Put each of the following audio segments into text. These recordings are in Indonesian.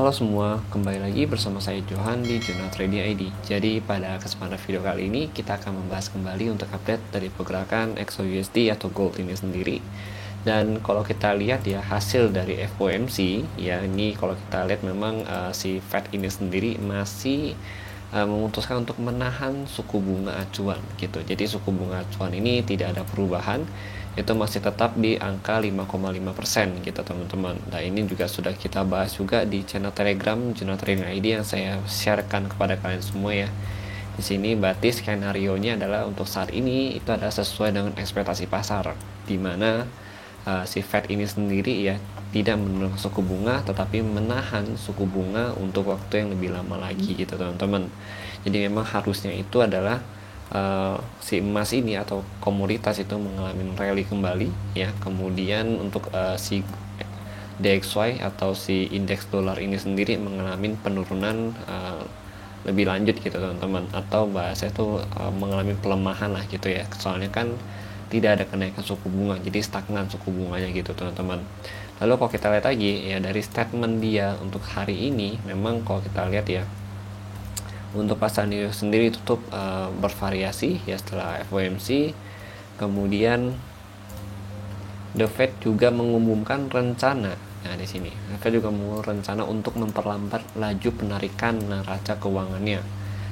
Halo semua, kembali lagi bersama saya Johan di Jurnal Trading ID. Jadi pada kesempatan video kali ini kita akan membahas kembali untuk update dari pergerakan XAUUSD atau gold ini sendiri. Dan kalau kita lihat ya hasil dari FOMC ya, ini kalau kita lihat memang si Fed ini sendiri masih memutuskan untuk menahan suku bunga acuan gitu. Jadi suku bunga acuan ini tidak ada perubahan, itu masih tetap di angka 5,5% gitu teman-teman. Nah ini juga sudah kita bahas juga di channel Telegram Jurnal Trading ID yang saya sharekan kepada kalian semua ya. Di sini berarti skenario-nya adalah untuk saat ini itu adalah sesuai dengan ekspektasi pasar, di mana si Fed ini sendiri ya tidak menurunkan suku bunga tetapi menahan suku bunga untuk waktu yang lebih lama lagi gitu teman-teman. Jadi memang harusnya itu adalah si emas ini atau komoditas itu mengalami rally kembali ya. Kemudian untuk si DXY atau si indeks dolar ini sendiri mengalami penurunan lebih lanjut gitu teman-teman, atau bahasa itu mengalami pelemahan lah gitu ya. Soalnya kan tidak ada kenaikan suku bunga, jadi stagnan suku bunganya gitu teman-teman. Lalu kalau kita lihat lagi ya dari statement dia untuk hari ini, memang kalau kita lihat ya untuk pasar New York sendiri tutup bervariasi ya setelah FOMC. Kemudian The Fed juga mengumumkan rencana, nah di sini The Fed juga mengumumkan rencana untuk memperlambat laju penarikan neraca keuangannya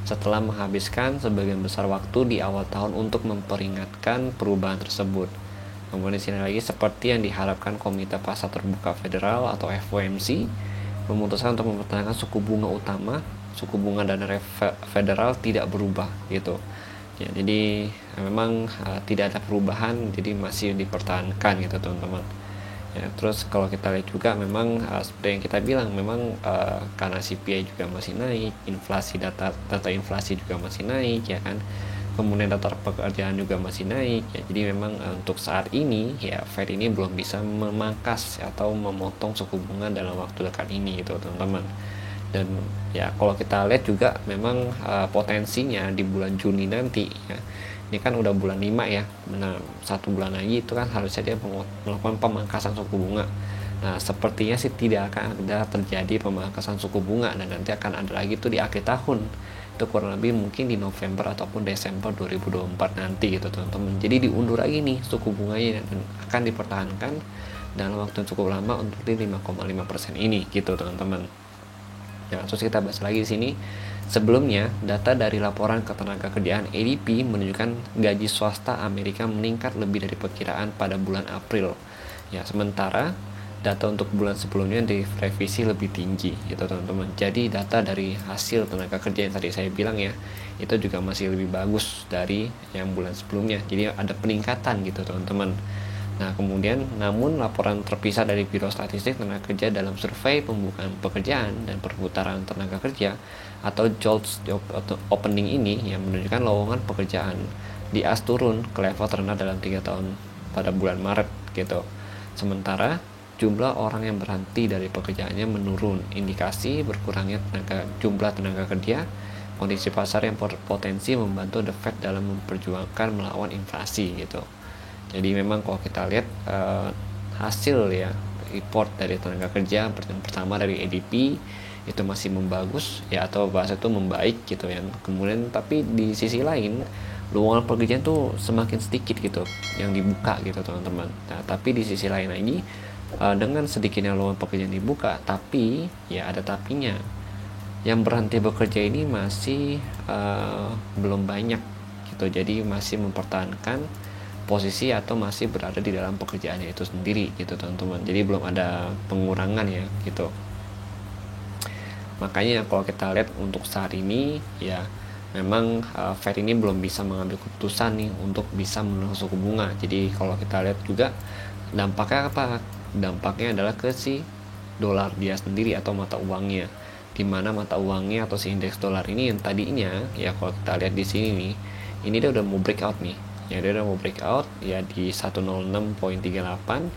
setelah menghabiskan sebagian besar waktu di awal tahun untuk memperingatkan perubahan tersebut. Kemudian di sini lagi seperti yang diharapkan Komite Pasar Terbuka Federal atau FOMC memutuskan untuk mempertahankan suku bunga utama, suku bunga dan federal tidak berubah gitu. Ya, jadi memang tidak ada perubahan, jadi masih dipertahankan gitu teman-teman. Ya, terus kalau kita lihat juga memang seperti yang kita bilang memang karena CPI juga masih naik, inflasi data inflasi juga masih naik ya kan, kemudian data pekerjaan juga masih naik ya. Jadi memang untuk saat ini ya Fed ini belum bisa memangkas atau memotong suku bunga dalam waktu dekat ini gitu teman-teman. Dan ya kalau kita lihat juga memang potensinya di bulan Juni nanti ya, ini kan udah bulan 5 ya, nah 1 bulan lagi itu kan harusnya dia melakukan pemangkasan suku bunga. Nah sepertinya sih tidak akan ada terjadi pemangkasan suku bunga, dan nanti akan ada lagi tuh di akhir tahun, itu kurang lebih mungkin di November ataupun Desember 2024 nanti gitu teman-teman. Jadi diundur lagi nih suku bunganya dan akan dipertahankan dalam waktu yang cukup lama untuk di 5,5% ini gitu teman-teman. Nah, terus kita bahas lagi di sini. Sebelumnya, data dari laporan ketenagakerjaan ADP menunjukkan gaji swasta Amerika meningkat lebih dari perkiraan pada bulan April. Ya, sementara data untuk bulan sebelumnya direvisi lebih tinggi, gitu teman-teman. Jadi data dari hasil tenaga kerja yang tadi saya bilang ya, itu juga masih lebih bagus dari yang bulan sebelumnya. Jadi ada peningkatan gitu teman-teman. Nah, kemudian namun laporan terpisah dari Biro Statistik Tenaga Kerja dalam survei pembukaan pekerjaan dan perputaran tenaga kerja atau JOLTS Job Opening ini yang menunjukkan lowongan pekerjaan di AS turun ke level terendah dalam 3 tahun pada bulan Maret gitu. Sementara jumlah orang yang berhenti dari pekerjaannya menurun, indikasi berkurangnya jumlah tenaga kerja, kondisi pasar yang berpotensi membantu The Fed dalam memperjuangkan melawan inflasi gitu. Jadi memang kalau kita lihat hasil ya report dari tenaga kerja yang pertama dari ADP itu masih membagus ya, atau bahasa itu membaik gitu ya. Kemudian tapi di sisi lain lowongan pekerjaan tuh semakin sedikit gitu yang dibuka gitu teman-teman. Nah, tapi di sisi lain lagi dengan sedikitnya lowongan pekerjaan dibuka, tapi ya ada tapinya, yang berhenti bekerja ini masih belum banyak gitu. Jadi masih mempertahankan posisi atau masih berada di dalam pekerjaannya itu sendiri gitu teman-teman. Jadi belum ada pengurangan ya gitu. Makanya kalau kita lihat untuk saat ini ya memang Fed ini belum bisa mengambil keputusan nih untuk bisa menurunkan suku bunga. Jadi kalau kita lihat juga dampaknya apa? Dampaknya adalah ke si dolar dia sendiri atau mata uangnya. Di mana mata uangnya atau si indeks dolar ini yang tadinya ya kalau kita lihat di sini nih, ini dia udah mau breakout nih. Ya dia udah mau breakout ya di 106.38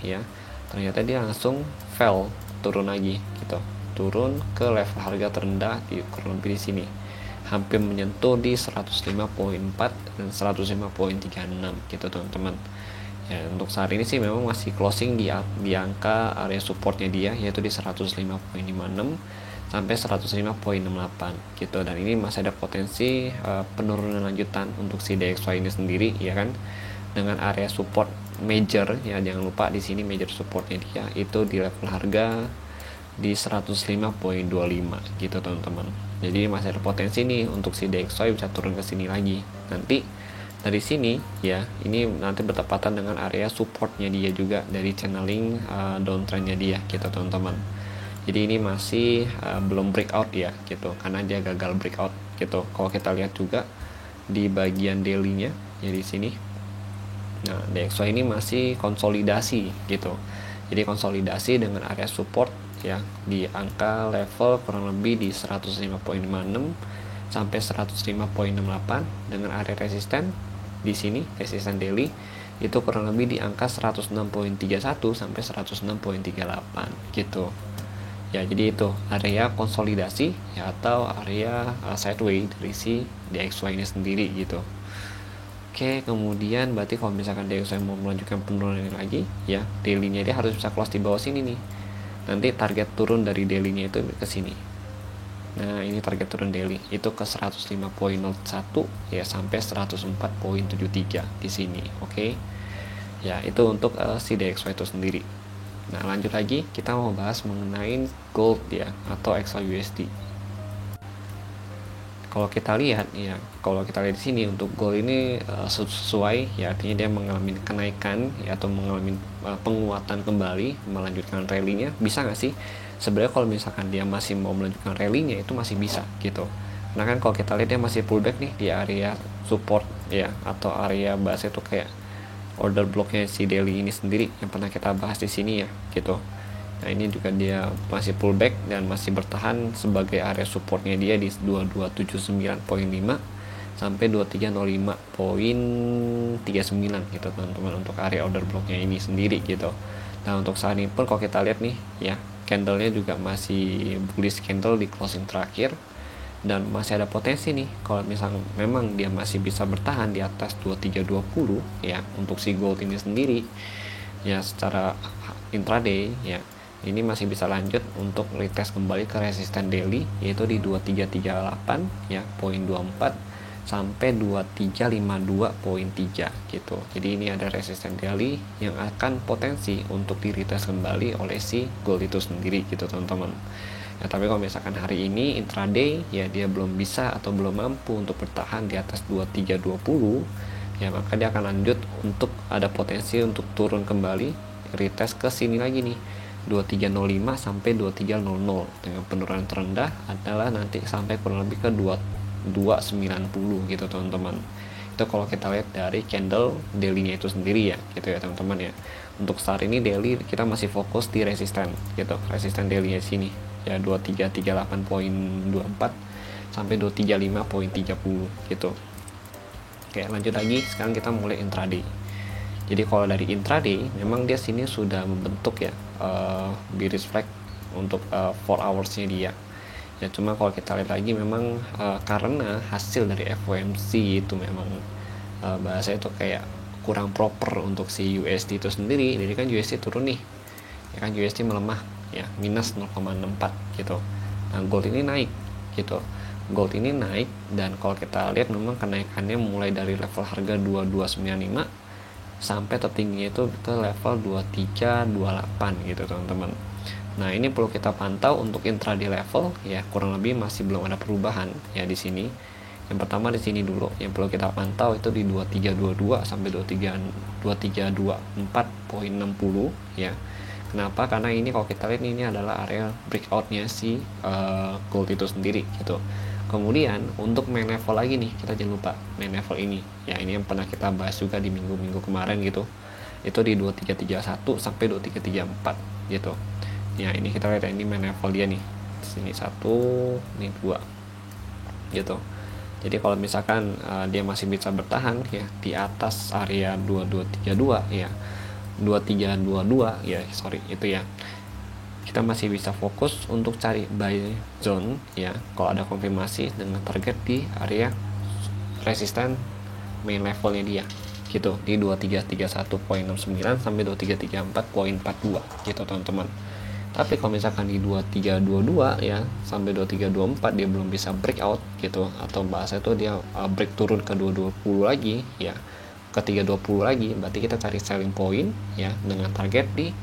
ya. Ternyata dia langsung fell, turun lagi gitu. Turun ke level harga terendah di kurang lebih di sini. Hampir menyentuh di 105.4 dan 105.36 gitu teman-teman. Ya, untuk saat ini sih memang masih closing di angka area supportnya dia yaitu di 105.56 sampai 105.68 gitu. Dan ini masih ada potensi penurunan lanjutan untuk si DXY ini sendiri ya kan, dengan area support major ya, jangan lupa di sini major supportnya dia itu di level harga di 105.25 gitu teman-teman. Jadi masih ada potensi nih untuk si DXY bisa turun ke sini lagi. Nanti dari sini ya, ini nanti bertepatan dengan area supportnya dia juga dari channeling downtrendnya dia gitu teman-teman. Jadi ini masih belum breakout ya gitu, karena dia gagal breakout gitu. Kalau kita lihat juga di bagian daily-nya ya di sini. Nah, DXY ini masih konsolidasi gitu. Jadi konsolidasi dengan area support ya di angka level kurang lebih di 105.56 sampai 105.68, dengan area resisten di sini, resisten daily itu kurang lebih di angka 106.31 sampai 106.38 gitu. Ya, jadi itu area konsolidasi ya, atau area sideways dari si DXY ini sendiri gitu. Oke, kemudian berarti kalau misalkan DXY mau melanjutkan penurunan lagi ya, daily-nya dia harus bisa close di bawah sini nih. Nanti target turun dari daily-nya itu ke sini. Nah, ini target turun daily itu ke 105.01 ya sampai 104.73 di sini. Oke. Ya, itu untuk si DXY itu sendiri. Nah, lanjut lagi kita mau bahas mengenai gold ya, atau XAUSD. Kalau kita lihat ya, kalau kita lihat di sini untuk gold ini sesuai ya, artinya dia mengalami kenaikan ya, atau mengalami penguatan kembali, melanjutkan rally-nya. Bisa nggak sih? Sebenarnya kalau misalkan dia masih mau melanjutkan rally-nya itu masih bisa gitu. Nah kan kalau kita lihat dia masih pullback nih di area support ya, atau area base itu kayak order blocknya si daily ini sendiri yang pernah kita bahas di sini ya gitu. Nah ini juga dia masih pullback dan masih bertahan sebagai area supportnya dia di 2279.5 sampai 2305.39 gitu teman-teman, untuk area order blocknya ini sendiri gitu. Nah untuk saat ini pun kalau kita lihat nih ya, candlenya juga masih bullish candle di closing terakhir, dan masih ada potensi nih kalau misalnya memang dia masih bisa bertahan di atas 2320 ya untuk si gold ini sendiri ya, secara intraday ya ini masih bisa lanjut untuk retest kembali ke resisten daily, yaitu di 2338 ya, poin 24 sampai 2352.3 gitu. Jadi ini ada resisten daily yang akan potensi untuk di retest kembali oleh si gold itu sendiri gitu teman-teman. Ya, tapi kalau misalkan hari ini intraday ya dia belum bisa atau belum mampu untuk bertahan di atas 2320 ya, maka dia akan lanjut untuk ada potensi untuk turun kembali, retest ke sini lagi nih 2305 sampai 2300, dengan penurunan terendah adalah nanti sampai kurang lebih ke 2290 gitu teman-teman. Itu kalau kita lihat dari candle daily-nya itu sendiri ya gitu ya teman-teman ya. Untuk saat ini daily kita masih fokus di resisten gitu, resisten daily-nya sini ya 2338.24 sampai 235.30 gitu. Oke, lanjut lagi, sekarang kita mulai intraday. Jadi kalau dari intraday memang dia sini sudah membentuk ya bearish flag untuk 4 hours-nya dia. Ya cuma kalau kita lihat lagi memang karena hasil dari FOMC itu memang bahasa itu kayak kurang proper untuk si USD itu sendiri. Jadi kan USD turun nih. Ya kan USD melemah ya, minus 0,64 gitu. Nah, gold ini naik gitu. Gold ini naik, dan kalau kita lihat memang kenaikannya mulai dari level harga 2295 sampai tertingginya itu ke level 2328 gitu teman-teman. Nah ini perlu kita pantau untuk intraday level ya, kurang lebih masih belum ada perubahan ya di sini. Yang pertama di sini dulu yang perlu kita pantau itu di 2322 sampai 2324.60 ya. Kenapa? Karena ini kalau kita lihat ini adalah area breakoutnya si gold itu sendiri gitu. Kemudian untuk main level lagi nih, kita jangan lupa main level ini ya, ini yang pernah kita bahas juga di minggu-minggu kemarin gitu, itu di 2331 sampai 2334 gitu ya. Ini kita lihat ini main level dia nih, sini 1, ini 2 gitu. Jadi kalau misalkan dia masih bisa bertahan ya di atas area 2232 ya, 2322 ya, sorry itu ya, kita masih bisa fokus untuk cari buy zone ya kalau ada konfirmasi dengan target di area resisten main levelnya dia gitu di 2331.69 sampai 2334.42 gitu teman-teman. Tapi kalau misalkan di 2322 ya sampai 2324 dia belum bisa breakout gitu, atau bahasa itu dia break turun ke 220 lagi ya, ke 320 lagi, berarti kita cari selling point ya dengan target di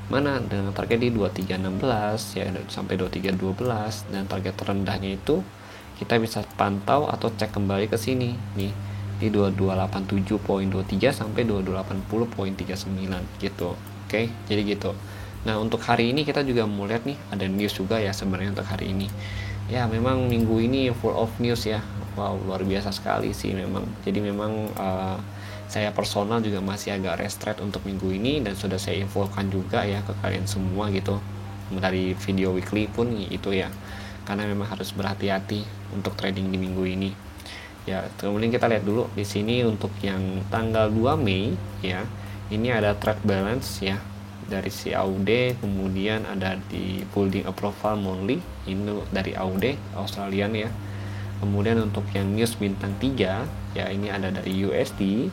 mana, dengan target di 2316 ya sampai 2312, dan target terendahnya itu kita bisa pantau atau cek kembali ke sini nih di 2287.23 sampai 2280.39 gitu. Oke, jadi gitu. Nah, untuk hari ini kita juga mau lihat nih, ada news juga ya sebenarnya untuk hari ini. Ya, memang minggu ini full of news ya. Wow, luar biasa sekali sih memang. Jadi memang saya personal juga masih agak restrct untuk minggu ini, dan sudah saya infokan juga ya ke kalian semua gitu. Dari video weekly pun itu ya. Karena memang harus berhati-hati untuk trading di minggu ini. Ya, kemudian kita lihat dulu di sini untuk yang tanggal 2 Mei ya. Ini ada trade balance ya dari si AUD, kemudian ada di holding approval monthly ini dari AUD Australian ya. Kemudian untuk yang news bintang 3 ya, ini ada dari USD,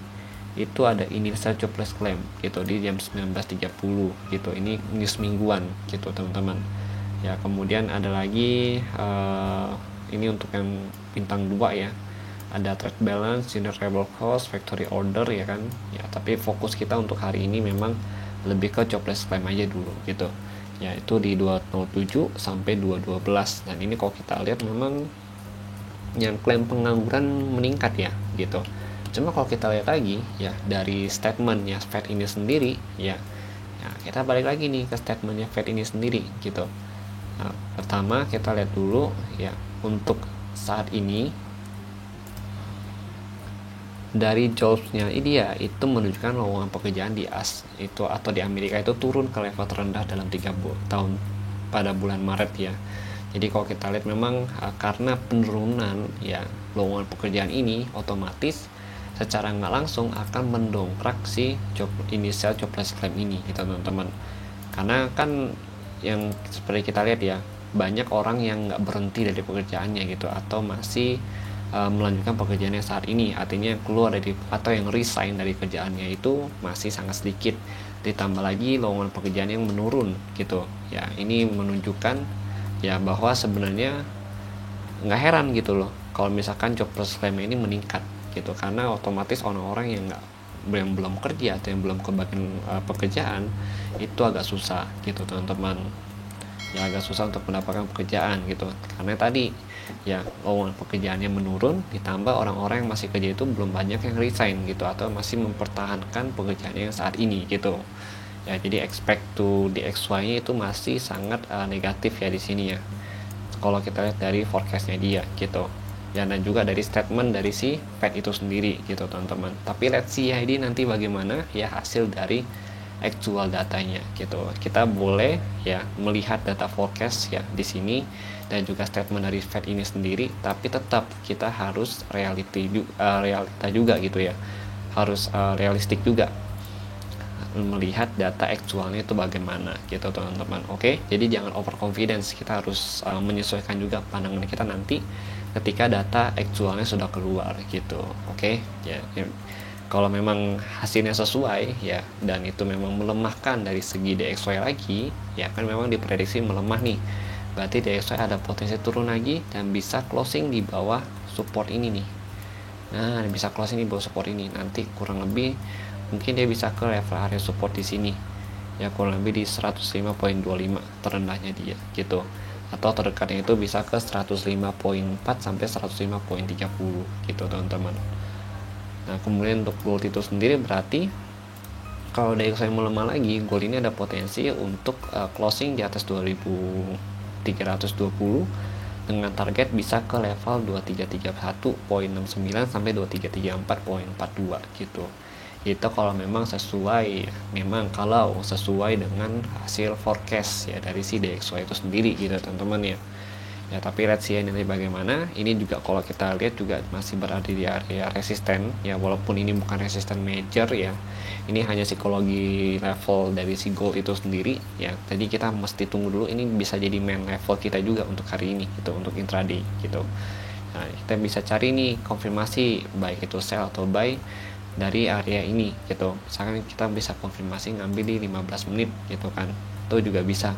itu ada initial jobless claim gitu di jam 19.30 gitu. Ini news mingguan gitu teman-teman. Ya, kemudian ada lagi ini untuk yang bintang 2 ya. Ada trade balance, unit variable cost, factory order ya kan. Ya, tapi fokus kita untuk hari ini memang lebih ke jobless claim aja dulu gitu. Ya, itu di 207 sampai 212, dan ini kalau kita lihat memang yang klaim pengangguran meningkat ya gitu. Cuma kalau kita lihat lagi ya dari statementnya Fed ini sendiri ya, kita balik lagi nih ke statementnya Fed ini sendiri gitu. Nah, pertama kita lihat dulu ya, untuk saat ini dari jobsnya ini ya, itu menunjukkan lowongan pekerjaan di AS itu atau di Amerika itu turun ke level terendah dalam 3 tahun pada bulan Maret ya. Jadi kalau kita lihat memang karena penurunan ya lowongan pekerjaan ini, otomatis secara nggak langsung akan mendongkrak si initial jobless claim ini gitu teman-teman. Karena kan yang seperti kita lihat ya, banyak orang yang nggak berhenti dari pekerjaannya gitu, atau masih melanjutkan pekerjaannya saat ini, artinya keluar dari atau yang resign dari kerjaannya itu masih sangat sedikit. Ditambah lagi lowongan pekerjaan yang menurun gitu ya, ini menunjukkan ya bahwa sebenarnya nggak heran gitu loh kalau misalkan jobless claim ini meningkat gitu, karena otomatis orang-orang yang belum kerja atau yang belum kebagian pekerjaan itu agak susah gitu teman-teman ya, agak susah untuk mendapatkan pekerjaan gitu, karena tadi ya lowongan pekerjaannya menurun, ditambah orang-orang yang masih kerja itu belum banyak yang resign gitu, atau masih mempertahankan pekerjaannya yang saat ini gitu ya. Jadi expect to the XY nya itu masih sangat negatif ya di sini ya, kalau kita lihat dari forecastnya dia gitu ya, dan juga dari statement dari si Fed itu sendiri gitu teman-teman. Tapi let's see ya ini nanti bagaimana ya hasil dari actual datanya gitu. Kita boleh ya melihat data forecast ya di sini dan juga statement dari Fed ini sendiri, tapi tetap kita harus realita juga gitu ya, harus realistik juga melihat data aktualnya itu bagaimana gitu teman-teman. Oke, jadi jangan overconfidence, kita harus menyesuaikan juga pandangan kita nanti ketika data aktualnya sudah keluar gitu. Oke ya, kalau memang hasilnya sesuai ya, dan itu memang melemahkan dari segi DXY lagi ya, kan memang diprediksi melemah nih, berarti DXY ada potensi turun lagi dan bisa closing di bawah support ini nih. Nah, bisa closing di bawah support ini, nanti kurang lebih mungkin dia bisa ke level area support di sini ya, kurang lebih di 105.25 terendahnya dia gitu, atau terdekatnya itu bisa ke 105.4 sampai 105.30 gitu teman-teman. Nah, kemudian untuk gold itu sendiri berarti kalau DXY melemah lagi, gold ini ada potensi untuk closing di atas 2320 dengan target bisa ke level 2331.69 sampai 2334.42 gitu. Itu kalau memang sesuai dengan hasil forecast ya dari si DXY itu sendiri gitu teman-teman ya. Ya, tapi let's see nanti bagaimana. Ini juga kalau kita lihat juga masih berada di area resisten ya, walaupun ini bukan resisten major ya, ini hanya psikologi level dari si gold itu sendiri ya. Jadi kita mesti tunggu dulu, ini bisa jadi main level kita juga untuk hari ini gitu, untuk intraday gitu. Nah, kita bisa cari nih konfirmasi baik itu sell atau buy dari area ini gitu. Misalkan kita bisa konfirmasi ngambil di 15 menit gitu kan, itu juga bisa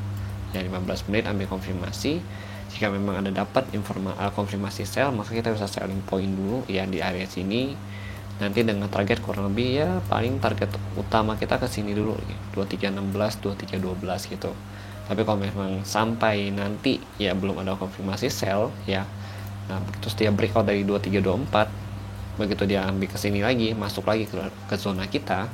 ya 15 menit ambil konfirmasi. Jika memang ada dapat konfirmasi sell, maka kita bisa selling point dulu ya di area sini. Nanti dengan target kurang lebih ya paling target utama kita ke sini dulu ya, 2316, 2312 gitu. Tapi kalau memang sampai nanti ya belum ada konfirmasi sell ya, nah begitu dia breakout dari 2324, begitu dia ambil ke sini lagi, masuk lagi ke zona kita.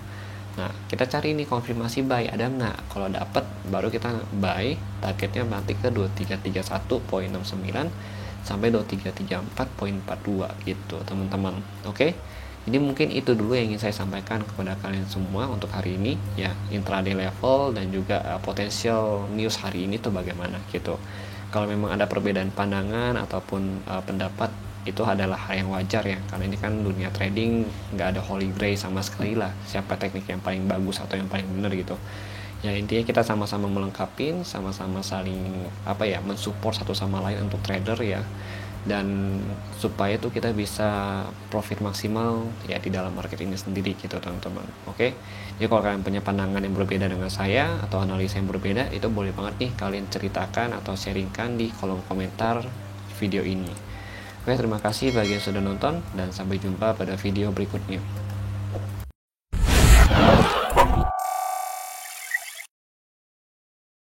Nah, kita cari nih konfirmasi buy ada nggak. Kalau dapat baru kita buy, targetnya nanti ke 2331.69 sampai 2334.42 gitu teman-teman. Oke. Jadi mungkin itu dulu yang ingin saya sampaikan kepada kalian semua untuk hari ini ya, intraday level dan juga potensial news hari ini tuh bagaimana gitu. Kalau memang ada perbedaan pandangan ataupun pendapat, itu adalah hal yang wajar ya, karena ini kan dunia trading nggak ada holy grail sama sekali lah, siapa teknik yang paling bagus atau yang paling benar gitu ya. Intinya kita sama-sama melengkapi, sama-sama saling mensupport satu sama lain untuk trader ya, dan supaya tuh kita bisa profit maksimal ya di dalam market ini sendiri gitu teman-teman. Oke, jadi kalau kalian punya pandangan yang berbeda dengan saya atau analisa yang berbeda, itu boleh banget nih kalian ceritakan atau sharingkan di kolom komentar video ini. Oke, terima kasih bagi yang sudah nonton dan sampai jumpa pada video berikutnya.